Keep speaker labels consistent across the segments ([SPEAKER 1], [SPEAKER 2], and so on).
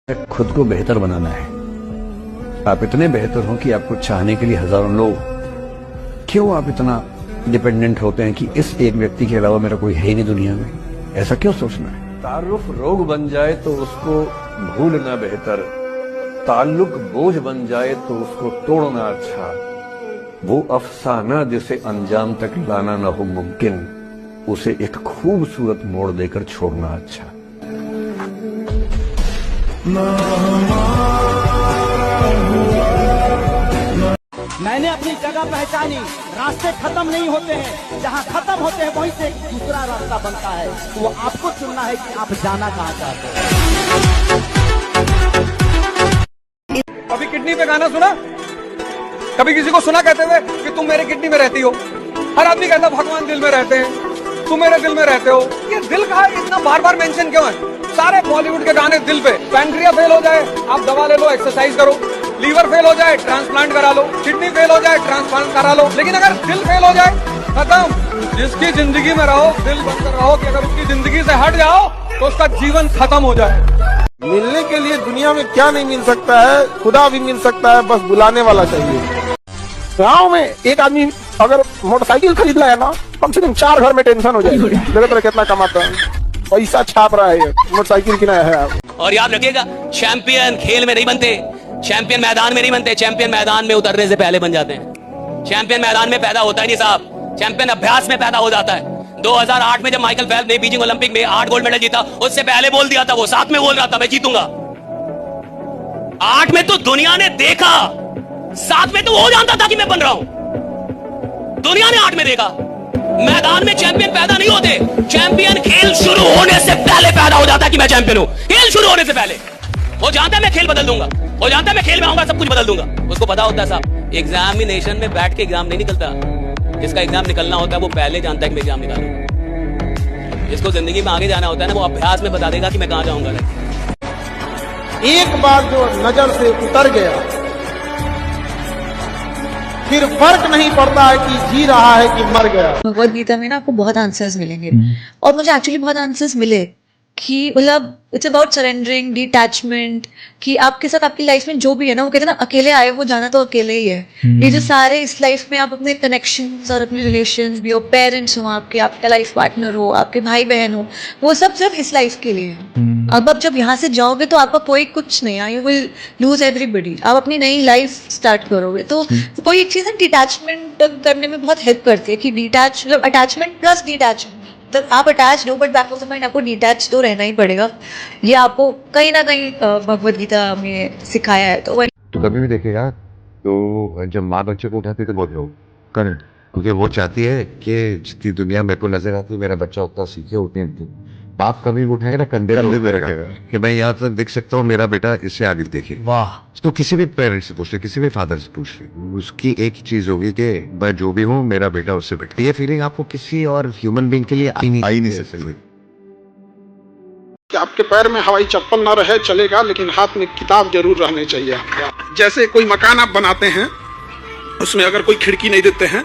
[SPEAKER 1] खुद को बेहतर बनाना है। आप इतने बेहतर हो कि आपको चाहने के लिए हजारों लोग, क्यों आप इतना डिपेंडेंट होते हैं कि इस एक व्यक्ति के अलावा मेरा कोई है ही नहीं दुनिया में? ऐसा क्यों सोचना है? तारुफ रोग बन जाए तो उसको भूलना बेहतर, ताल्लुक बोझ बन जाए तो उसको तोड़ना अच्छा, वो अफसाना जिसे अंजाम तक लाना न हो मुमकिन, उसे एक खूबसूरत मोड़ देकर छोड़ना अच्छा।
[SPEAKER 2] मैंने अपनी जगह पहचानी, रास्ते खत्म नहीं होते हैं, जहाँ खत्म होते हैं वहीं से दूसरा रास्ता बनता है। तो वो आपको चुनना है कि आप जाना कहाँ चाहते हैं।
[SPEAKER 3] कभी किडनी पे गाना सुना? कभी किसी को सुना कहते हुए कि तुम मेरे किडनी में रहती हो? हर आदमी कहता भगवान दिल में रहते हैं, तुम मेरे दिल में रहते हो। ये दिल का इतना बार बार मेंशन क्यों है? सारे बॉलीवुड के गाने दिल पे। पैंक्रिया फेल हो जाए आप दवा ले लो, एक्सरसाइज करो। लीवर फेल हो जाए ट्रांसप्लांट करा लो। किडनी फेल हो जाए ट्रांसप्लांट करा लो। लेकिन अगर दिल फेल हो जाए, खत्म। जिसकी जिंदगी में रहो दिल बनकर रहो कि अगर उसकी जिंदगी से हट जाओ तो उसका जीवन खत्म हो जाए।
[SPEAKER 4] मिलने के लिए दुनिया में क्या नहीं मिल सकता है, खुदा भी मिल सकता है, बस बुलाने वाला चाहिए। गाँव में एक आदमी अगर मोटरसाइकिल खरीद लाया ना, कम से कम 4 घर में टेंशन हो जाएगी। देखो तो कितना कमाता है, पैसा छाप रहा है, मोटरसाइकिल किनाया है आप।
[SPEAKER 5] और याद रखिएगा, चैंपियन खेल में नहीं बनते, चैंपियन मैदान में नहीं बनते, चैंपियन मैदान में उतरने से पहले बन जाते हैं। चैंपियन मैदान में पैदा होता ही नहीं साहब, चैंपियन अभ्यास में पैदा हो जाता है। 2008 में जब माइकल फेल्प्स ने बीजिंग ओलंपिक में 8 गोल्ड मेडल जीता, उससे पहले बोल दिया था वो, 7 में बोल रहा था मैं जीतूंगा। 8 में तो दुनिया ने देखा, 7 में तो वो जानता था कि मैं बन रहा हूं। दुनिया ने 8 में देखा। मैदान में चैंपियन पैदा नहीं होते, चैंपियन खेल शुरू होने से पहले पैदा हो जाता है कि मैं चैंपियन हूं। खेल शुरू होने से पहले वो जानता है मैं खेल बदल दूंगा, वो जानता है मैं खेल में आऊंगा सब कुछ बदल दूंगा। उसको पता होता है साहब, एग्जामिनेशन में बैठ के एग्जाम नहीं निकलता। जिसका एग्जाम निकलना होता है वो पहले जानता है कि मैं एग्जाम निकालूंगा। जिसको जिंदगी में आगे जाना होता है ना, वो अभ्यास में बता देगा कि मैं कहां जाऊंगा।
[SPEAKER 4] एक बार जो नजर से उतर गया, फिर फर्क नहीं पड़ता है कि जी रहा है कि मर गया।
[SPEAKER 6] भगवद गीता में ना आपको बहुत आंसर्स मिलेंगे, और मुझे एक्चुअली बहुत आंसर्स मिले कि मतलब इट्स अबाउट सरेंडरिंग, डिटैचमेंट, कि आपके साथ आपकी लाइफ में जो भी है ना, वो कहते हैं ना अकेले आए वो जाना तो अकेले ही है। ये जो सारे इस लाइफ में आप अपने कनेक्शंस और अपने रिलेशंस भी हो, पेरेंट्स हो आपके, आपका लाइफ पार्टनर हो, आपके भाई बहन हो, वो सब सिर्फ इस लाइफ के लिए है। अब आप जब यहाँ से जाओगे तो आपका कोई कुछ नहीं है, यू विल लूज एवरीबडी। आप अपनी नई लाइफ स्टार्ट करोगे तो कोई एक चीज़ है डिटैचमेंट करने में बहुत हेल्प करती है कि डिटैच मतलब अटैचमेंट प्लस डिटैचमेंट। तो आप अटैच हो but back of the mind आपको डिटैच तो रहना ही पड़ेगा। ये आपको कहीं ना कहीं भगवद गीता में सिखाया है। तो
[SPEAKER 7] कभी भी देखेगा तो जब माँ बच्चे को उठाती है तो बहुत लोग करें, क्योंकि वो चाहती है कि जितनी दुनिया मेरे को नजर आती है मेरा बच्चा उतना सीखे, उतनी बाप कभी उठाएगा ना कंधे पे रखेगा कि मैं यहाँ तक देख सकता हूँ, मेरा बेटा इससे आगे देखे। वाह। तो किसी भी पेरेंट्स से पूछ ले, किसी भी फादर से पूछ ले, उसकी एक ही चीज होगी कि मैं जो भी हूँ मेरा बेटा उससे बेटा। ये फीलिंग आपको किसी और ह्यूमन बीइंग के लिए आई नहीं सकती।
[SPEAKER 4] कि आपके पैर में हवाई चप्पल ना रहे चलेगा, लेकिन हाथ में किताब जरूर रहनी चाहिए। जैसे कोई मकान आप बनाते हैं, उसमें अगर कोई खिड़की नहीं देते हैं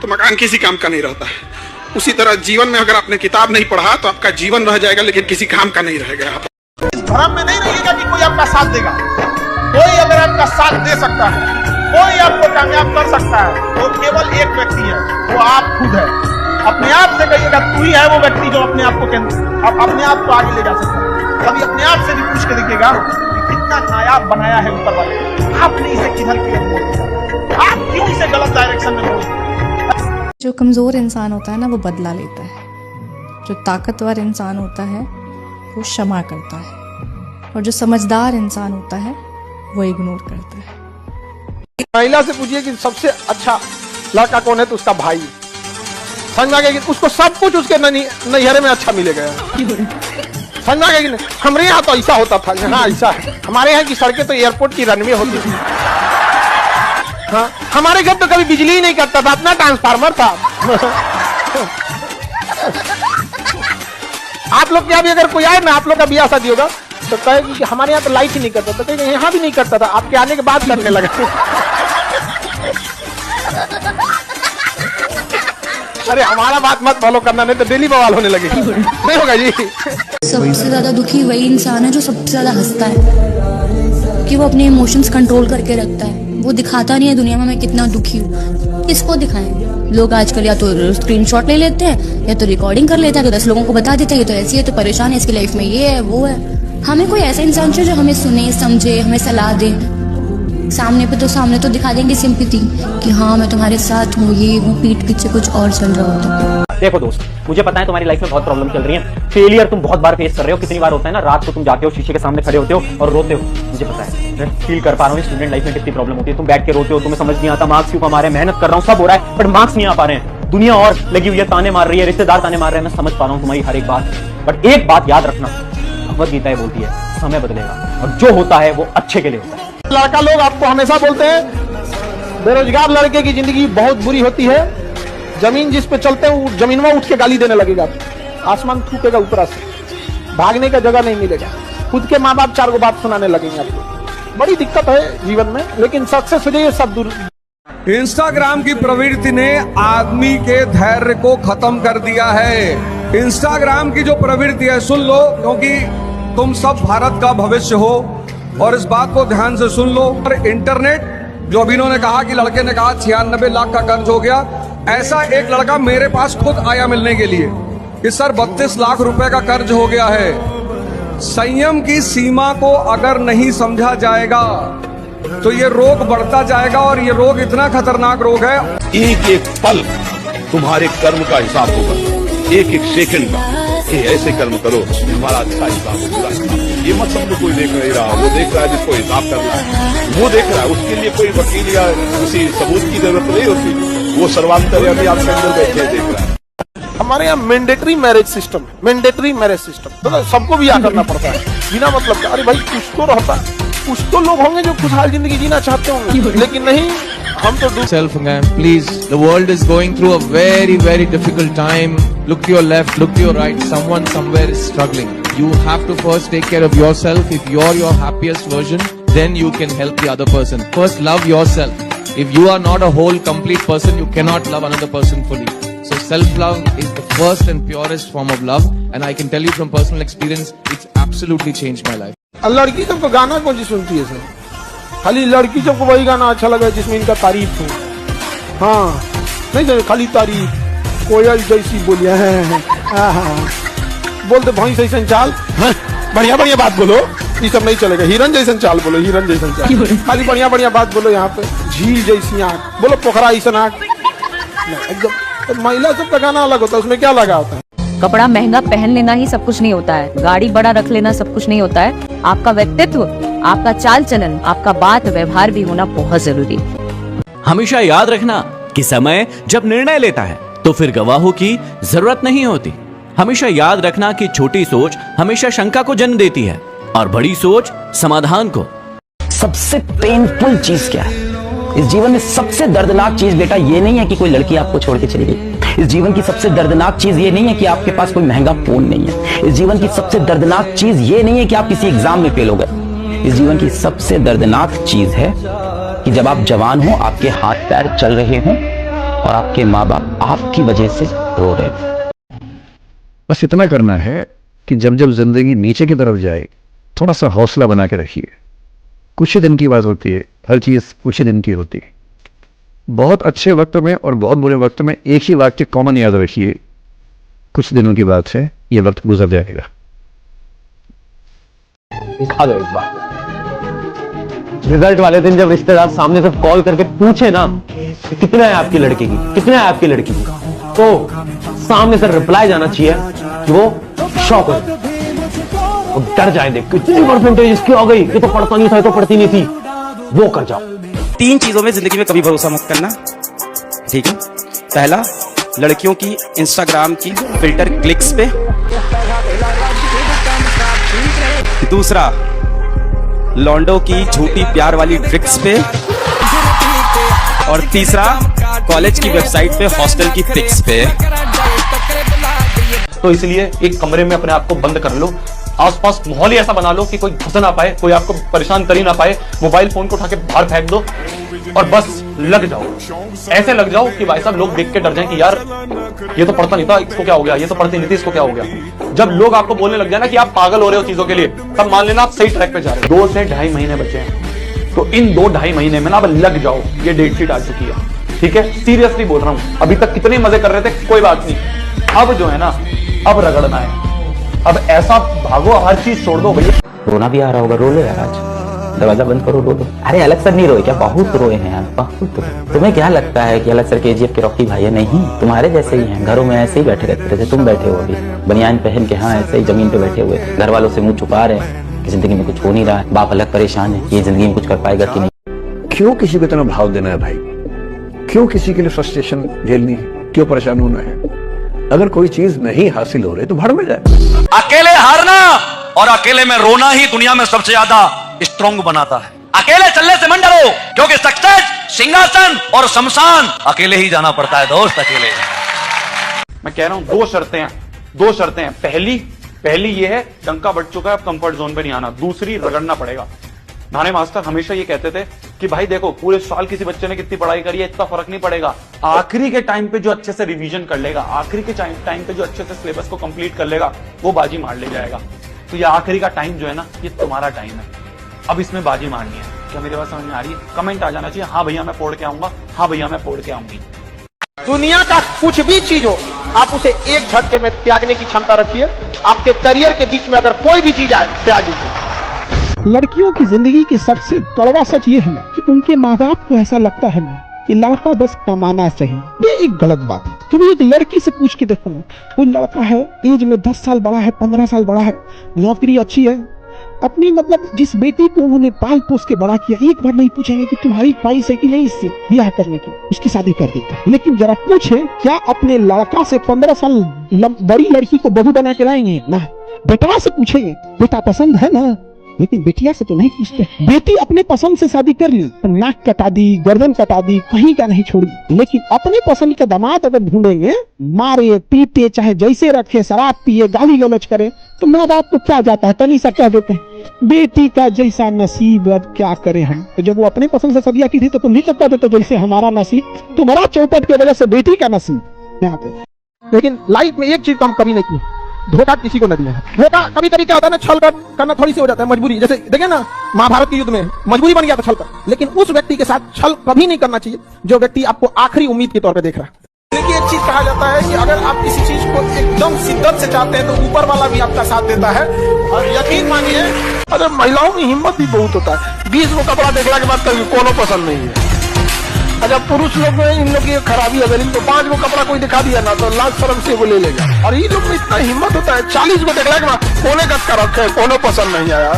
[SPEAKER 4] तो मकान किसी काम का नहीं रहता है। उसी तरह जीवन में अगर आपने किताब नहीं पढ़ा तो आपका जीवन रह जाएगा लेकिन किसी काम का नहीं रहेगा। इस भ्रम में नहीं रहिएगा कि कोई आपका साथ देगा। कोई अगर आपका साथ दे सकता है, कोई आपको कामयाब कर सकता है, वो केवल एक व्यक्ति है, वो आप खुद है। अपने आप से कहिएगा तू ही है वो व्यक्ति जो अपने आप को आगे ले जा सकता है। कभी अपने आप से भी पूछ के देखिएगा कि कितना नायाब बनाया है ऊपर वाले, आपने इसे किधर के लिए मोड़ दिया, आप क्यों इसे गलत डायरेक्शन में मोड़ दिया।
[SPEAKER 8] जो कमज़ोर इंसान होता है ना, वो बदला लेता है। जो ताकतवर इंसान होता है वो क्षमा करता है, और जो समझदार इंसान होता है वो इग्नोर करता है।
[SPEAKER 4] महिला से पूछिए कि सबसे अच्छा लड़का कौन है तो उसका भाई। समझा गया कि उसको सब कुछ उसके नैहरे में अच्छा मिलेगा। समझा गया कि नहीं? हमारे यहाँ तो ऐसा होता था, यहाँ ऐसा है। हमारे यहाँ की सड़कें तो एयरपोर्ट की रनवे होती थी। हाँ, हमारे घर तो कभी बिजली ही नहीं करता था, अपना ट्रांसफार्मर था। आप लोग क्या भी अगर कोई आए ना, आप लोग का ब्याह शादी होगा तो कहेगी कि हमारे यहाँ तो लाइट ही नहीं करता था, तो यहाँ भी नहीं करता था, आपके आने के बाद करने लगा। अरे हमारा बात मत फॉलो करना, नहीं तो डेली बवाल होने लगेगी। नहीं होगा जी।
[SPEAKER 9] सबसे ज्यादा दुखी वही इंसान है जो सबसे ज्यादा हंसता है, कि वो अपने इमोशंस कंट्रोल करके रखता है। वो दिखाता नहीं है दुनिया में मैं कितना दुखी हूँ। किसको दिखाएं? लोग आजकल या तो स्क्रीनशॉट ले लेते हैं या तो रिकॉर्डिंग कर लेते हैं, तो 10 लोगों को बता देते हैं ये तो ऐसी है, तो परेशान है, इसकी लाइफ में ये है वो है। हमें कोई ऐसा इंसान चाहिए जो हमें सुने, समझे, हमें सलाह दे। सामने तो दिखा देंगे सिंपैथी कि हाँ मैं तुम्हारे साथ हूँ, ये हूँ, पीठ पीछे कुछ और चल रहा होता है।
[SPEAKER 10] देखो दोस्त, मुझे पता है तुम्हारी लाइफ में बहुत प्रॉब्लम चल रही है, फेलियर तुम बहुत बार फेस कर रहे हो। कितनी बार होता है ना, रात को तुम जाते हो शीशे के सामने खड़े होते हो और रोते हो। मुझे पता है, मैं फील कर पा रहा हूँ स्टूडेंट लाइफ में कितनी प्रॉब्लम होती है। तुम बैठ के रोते हो, तुम्हें समझ नहीं आता मार्क्स क्यों कमा रहे हैं, मेहनत कर रहा हूँ, सब हो रहा है, बट मार्क्स नहीं आ पा रहे हैं। दुनिया और लगी हुई है, ताने मार रही है, रिश्तेदार ताने मार रहे हैं। मैं समझ पा रहा हूँ तुम्हारी हर एक बात, बट एक बात याद रखना, भगवत गीता ये बोलती है, समय बदलेगा और जो होता है वो अच्छे के लिए होता है।
[SPEAKER 4] लड़का लोग आपको हमेशा बोलते हैं बेरोजगार लड़के की जिंदगी बहुत बुरी होती है। जमीन जिस पे चलते हैं जमीन में उठ के गाली देने लगेगा, आसमान थूकेगा ऊपर से, भागने का जगह नहीं मिलेगा, खुद के माँ बाप 4 गो बात सुनाने लगेंगे आपको। बड़ी दिक्कत है जीवन में, लेकिन सक्सेस हो जाइए सब दूर।
[SPEAKER 3] इंस्टाग्राम की प्रवृत्ति ने आदमी के धैर्य को खत्म कर दिया है। इंस्टाग्राम की जो प्रवृत्ति है, सुन लो, क्योंकि तुम सब भारत का भविष्य हो और इस बात को ध्यान से सुन लो। और इंटरनेट, जो अभी इन्होंने कहा कि लड़के ने कहा 96 लाख का कर्ज हो गया, ऐसा एक लड़का मेरे पास खुद आया मिलने के लिए कि सर 32 लाख रुपए का कर्ज हो गया है। संयम की सीमा को अगर नहीं समझा जाएगा तो ये रोग बढ़ता जाएगा, और ये रोग इतना खतरनाक रोग है।
[SPEAKER 11] एक एक पल तुम्हारे कर्म का हिसाब होगा, एक एक सेकंड का। ये ऐसे कर्म करो तुम्हारा अच्छा हिसाब हो, बुरा हिसाब। ये मत समझो कोई देख नहीं रहा, वो देख रहा है जिसको हिसाब करना है, वो देख रहा है। उसके लिए कोई वकील या किसी सबूत की जरूरत नहीं होती, वो सर्वांतर्यामी आपके अंदर बैठे देख रहा है।
[SPEAKER 4] हमारे यहाँ mandatory marriage system, mandatory marriage system, तो सबको भी करना पड़ता है बिना मतलब का। अरे भाई कुछ तो रहता है, कुछ तो लोग होंगे जो खुशहाल जिंदगी जीना चाहते होंगे, लेकिन नहीं, हम तो
[SPEAKER 12] self again, please. The world is going through a very, very difficult time. Look to your left, look to your right. Someone somewhere is struggling. You have to first take care of yourself. If you're your happiest version, then you can help the other person. First, love yourself. If you are not a whole, complete person, you cannot love another person fully. So self-love is the first and purest form of love, and I can tell you from personal experience, it's absolutely changed my life.
[SPEAKER 4] लड़की सबको गाना कौन सी सुनती है sir? खाली लड़की सबको वही गाना अच्छा लगा जिसमें इनका तारीफ हो। हाँ, नहीं सर, खाली तारीफ, कोयल जैसी बोलिया है, बोलते भैंस जैसन चाल, बढ़िया बढ़िया बात बोलो, ये सब नहीं चलेगा। हिरन जैसन चाल बोलो, हिरन जैसन चाल, खाली बढ़िया बढ़िया बात बोलो। यहाँ पे झील जैसी आँख बोलो, पोखरा ऐसा आँख, एकदम। तो महिला सब का गाना अलग होता है, उसमें क्या लगा होता है?
[SPEAKER 13] कपड़ा महंगा पहन लेना ही सब कुछ नहीं होता है, गाड़ी बड़ा रख लेना सब कुछ नहीं होता है। आपका व्यक्तित्व, आपका चाल चलन, आपका बात व्यवहार भी होना बहुत जरूरी है।
[SPEAKER 5] हमेशा याद रखना कि समय जब निर्णय लेता है तो फिर गवाहों की जरूरत नहीं होती। हमेशा याद रखना कि छोटी सोच हमेशा शंका को जन्म देती है और बड़ी सोच समाधान को।
[SPEAKER 10] सबसे पेनफुल चीज क्या है इस जीवन में? सबसे दर्दनाक चीज बेटा ये नहीं है कि कोई लड़की आपको छोड़ के चली गई। इस जीवन की सबसे दर्दनाक चीज ये नहीं है कि आपके पास कोई महंगा फोन नहीं है। इस जीवन की सबसे दर्दनाक चीज ये नहीं है कि आप किसी एग्जाम में फेल हो गए। इस जीवन की सबसे दर्दनाक चीज है कि जब आप जवान हो, आपके हाथ पैर चल रहे हों और आपके माँ बाप आपकी वजह से रो रहे हो।
[SPEAKER 1] बस इतना करना है कि जब जब जिंदगी नीचे की तरफ जाए, थोड़ा सा हौसला बना के रखिए। कुछ ही दिन की बात होती है, हर चीज कुछ ही दिन की होती है। बहुत अच्छे वक्त में और बहुत बुरे वक्त में एक ही वाक्य कॉमन याद रखिए, कुछ दिनों की बात है, ये वक्त गुजर जाएगा।
[SPEAKER 10] दिखा दो एक बार। रिजल्ट वाले दिन जब रिश्तेदार सामने से कॉल करके पूछे ना कितना है आपकी लड़की की, कितना है आपकी लड़की की, तो सामने से रिप्लाई जाना चाहिए कि वो शॉक हो जाए, वो डर जाए देख कितनी परसेंटेज इसकी आ गई, ये तो पढ़ता नहीं था, तो पढ़ती नहीं थी, वो कर जाओ।
[SPEAKER 2] 3 चीजों में जिंदगी में कभी भरोसा मत करना, ठीक है? पहला, लड़कियों की इंस्टाग्राम की फिल्टर क्लिक्स पे। दूसरा, लॉन्डो की झूठी प्यार वाली ट्रिक्स पे। और तीसरा, कॉलेज की वेबसाइट पे हॉस्टल की पिक्स पे।
[SPEAKER 10] तो इसलिए एक कमरे में अपने आप को बंद कर लो, आसपास माहौल ही ऐसा बना लो कि कोई घुस ना पाए, कोई आपको परेशान कर ही ना पाए। मोबाइल फोन को उठा के बाहर फेंक दो,
[SPEAKER 14] और बस लग जाओ, ऐसे लग जाओ कि भाई साहब लोग देख के डर जाएं कि यार ये तो पढ़ता नहीं था, इसको क्या हो गया, ये तो पढ़ती नहीं थी, इसको क्या हो गया। जब लोग आपको बोलने लग जाए ना कि आप पागल हो रहे हो चीजों के लिए, तब मान लेना आप सही ट्रैक पे जा रहे हो। 2 से 2.5 महीने बचे हैं, तो इन 2-2.5 महीने में ना अब लग जाओ। ये डेट शीट आ चुकी है, ठीक है, सीरियसली बोल रहा हूं। अभी तक कितने मजे कर रहे थे, कोई बात नहीं, अब जो है ना, अब रगड़ना है, अब ऐसा भागो, हर चीज छोड़ दो भैया।
[SPEAKER 10] रोना भी आ रहा होगा, रो लो यार, आज दरवाजा बंद करो, रो लो। अरे अलग सर नहीं रोए क्या, बहुत रोए हैं यार, बहुत रोए। तुम्हें क्या लगता है कि अलग सर KGF के रॉकी भाई है? नहीं, तुम्हारे जैसे ही हैं, घरों में ऐसे ही बैठे रहते थे, तुम बैठे हो अभी बनियान पहन के, हाँ ऐसे ही जमीन पे बैठे हुए, घर वालों से मुंह छुपा रहे हैं कि जिंदगी में कुछ हो नहीं रहा है, बाप अलग परेशान है कि ये जिंदगी में कुछ कर पाएगा कि नहीं।
[SPEAKER 1] क्यों किसी को इतना भाव देना है भाई? क्यों किसी के लिए फ्रस्ट्रेशन झेलनी है? क्यों परेशान होना है? अगर कोई चीज नहीं हासिल हो रही तो भाड़ में जाए।
[SPEAKER 5] अकेले हारना और अकेले में रोना ही दुनिया में सबसे ज्यादा स्ट्रॉन्ग बनाता है। अकेले चलने से मन डरो, क्योंकि सक्सेस, सिंहासन और शमशान अकेले ही जाना पड़ता है दोस्त, अकेले।
[SPEAKER 14] मैं कह रहा हूं 2 शर्तें हैं, 2 शर्तें हैं। पहली ये है डंका बढ़ चुका है, अब कंफर्ट जोन पे नहीं आना। दूसरी, रगड़ना पड़ेगा। नाने मास्टर हमेशा ये कहते थे कि भाई देखो, पूरे साल किसी बच्चे ने कितनी पढ़ाई करी है, इतना फर्क नहीं पड़ेगा, आखिरी के टाइम पे जो अच्छे से रिवीजन कर लेगा, आखिरी के टाइम पे जो अच्छे से सिलेबस को कंप्लीट कर लेगा, वो बाजी मार ले जाएगा। तो ये आखिरी का टाइम जो है ना, ये तुम्हारा टाइम है, अब इसमें बाजी मारनी है। क्या मेरी बात समझ में आ रही है? कमेंट आ जाना चाहिए, हाँ भैया मैं पढ़ के आऊंगा, हाँ भैया मैं पढ़ के आऊंगी।
[SPEAKER 4] दुनिया का कुछ भी चीज हो, आप उसे एक झटके में त्यागने की क्षमता रखिए। आपके करियर के बीच में अगर कोई भी चीज आए, त्याग दीजिए।
[SPEAKER 15] लड़कियों की जिंदगी की सबसे कड़वा सच ये है ना कि उनके माँ बाप को ऐसा लगता है ना कि लड़का बस कमाना चाहिए। ये एक गलत बात है। क्योंकि एक लड़की से पूछ के देखो, कोई लड़का है एज में 10 साल बड़ा है, 15 साल बड़ा है, नौकरी अच्छी है, अपनी मतलब जिस बेटी को उन्होंने पाल पोस के बड़ा किया, एक बार नहीं पूछेंगे कि तुम्हारी ख्वाहिश है कि नहीं इससे ब्याह करने की, उसकी शादी कर देते। लेकिन जरा पूछे, क्या अपने लड़का से 15 साल बड़ी लड़की को बहू बना के लाएंगे? ना, बेटा से पूछेंगे, बेटा पसंद है ना, लेकिन बेटिया से तो नहीं पूछते। बेटी अपने पसंद से शादी कर ली, तो नाक कटा दी, गर्दन कटा दी, कहीं का नहीं छोड़ी। लेकिन अपने पसंद का दामाद अगर ढूंढेंगे, मारे पीटे, चाहे जैसे रखे, शराब पिए, गाली गलौज करे, तो माँ बाप को क्या जाता है, तनी सा कह देते हैं बेटी का जैसा नसीब, अब क्या करें हम। तो जब वो अपने पसंद से शादी की थी तो तुम नहीं कहते थे, तो जैसे हमारा नसीब, तुम्हारा चौपट की वजह से बेटी का नसीब यहाँ पे। लेकिन लाइफ में एक चीज हम कभी नहीं किया, धोखा किसी को न दिया है। धोखा कभी कभी क्या होता है ना, छल करना थोड़ी सी हो जाता है, मजबूरी। जैसे देखिए ना, महाभारत के युद्ध में मजबूरी बन गया था छल कर। लेकिन उस व्यक्ति के साथ छल कभी नहीं करना चाहिए जो व्यक्ति आपको आखिरी उम्मीद के तौर पे देख रहा है। देखिए, एक चीज कहा जाता है कि अगर आप किसी चीज को एकदम शिद्दत से चाहते हैं तो ऊपर वाला भी आपका साथ देता है। और यकीन मानिए, अगर महिलाओं की हिम्मत भी बहुत होता है। 20 को कपड़ा देखने के बाद कभी कोनो पसंद नहीं है। अच्छा, पुरुष लोग में इन लोग की खराबी, अगर इनको 5 को कपड़ा कोई दिखा दिया ना तो लाज शर्म से वो ले लेगा। और ये लोग में इतना हिम्मत होता है, 40 को देखने के बाद कोने कट कर रखे, कोनो पसंद नहीं आया।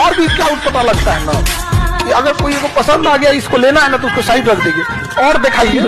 [SPEAKER 15] और भी क्या पता लगता है ना कि अगर कोई को पसंद आ गया, इसको लेना है ना, तो उसको साइड रख देंगे और दिखाइए।